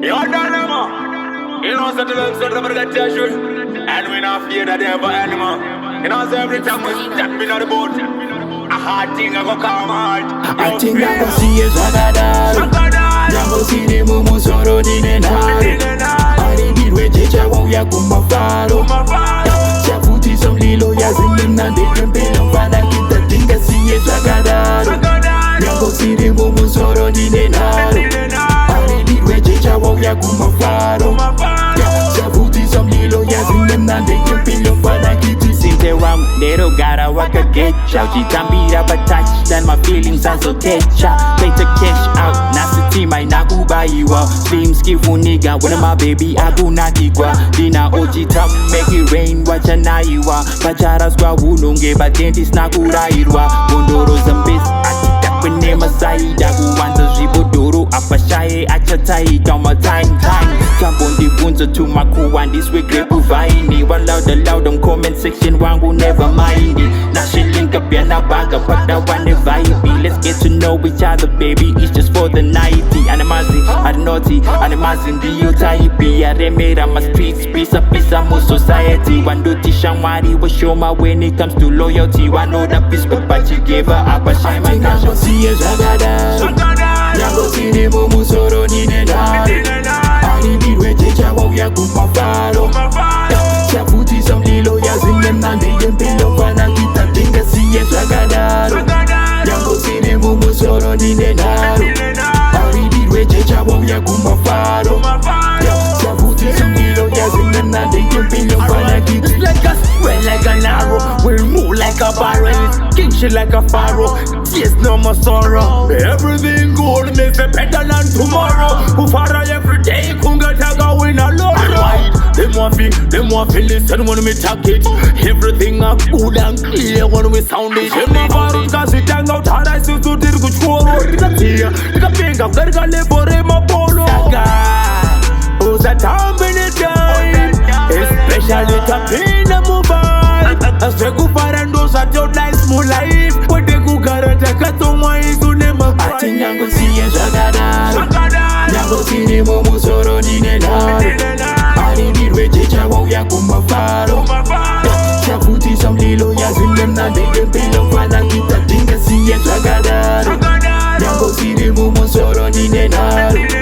You're done, man. You know, so the forget your shoe. And we not fear that they ever anymore. You know, so every time we step in on the boat, a hard thing I go come hard. I think I go see a Zvakadaro. I go see the mumu soro dinenaro. I did with Jecha Waya Kumafaro. Chafuti some lilo yazin and they can pay no fana keep the thing I see a Zvakadaro. I go see the mumu soro dinenaro. I did with Jecha Waya Kumafaro. Chafuti some lilo yazin and they can pay no fana keep the Nero gara waka get out. Jitambira but touchdown, my feelings are so techa. Later cash out, nasa team I naguba iwa. Flames give nigga, when my baby agu nadigwa. Dina oji top, make it rain, watch a naiwa. Pacharas kwa wulunge, but dentist nakura irwa. Gondoro zambis, atita kwene masai. Dagu wanda zibodoro, apashaye achatai. Kama time. Jump on the bunza to my crew and this way great uvaini. One loud comment section, one will never mind it. Now she link up and a bag up, but that one vibe. Let's get to know each other, baby. It's just for the nighty. Animazi, naughty, animazin, the utaipi. I remade on my streets, piece more society. One do Tishamari will show my when it comes to loyalty. One know that peace, but she gave her up a shine. My gosh, I see a Zvakadaro. Yango see the mumu soro dinenaro. I did with Jecha Waya Kumafaro. Chafuti some lilo yazin and they can pay no fana keep the thing I see a Zvakadaro. Yango see the mumu soro dinenaro. I did with Jecha Waya Kumafaro. Chafuti some lilo yazin and they can pay no fana keep the like a square like an arrow. We'll move like a barrel. King shit like a pharaoh. Yes, no more sorrow. Everything good makes it better than tomorrow. Who fire every day, kunga taga win a lot. Them want feel listen when we talk it. Everything up good and clear when we sound it. Them no fire cause we hang out hard. I see to dir kuchoro. Tika pinga verga le bore ma polo. Who's a time in the time? Especially tapina mobile. As we go far and those are your nice more life. When they go garata katoma isu nema. I think I'm gonna see a Zvakadaro. Yango see the mumu soro dinenaro. I did with Jecha Waya Kumafaro. Chafuti some lilo yazin and they can pay no fana keep the thing I see a Zvakadaro. Yango see the mumu soro dinenaro.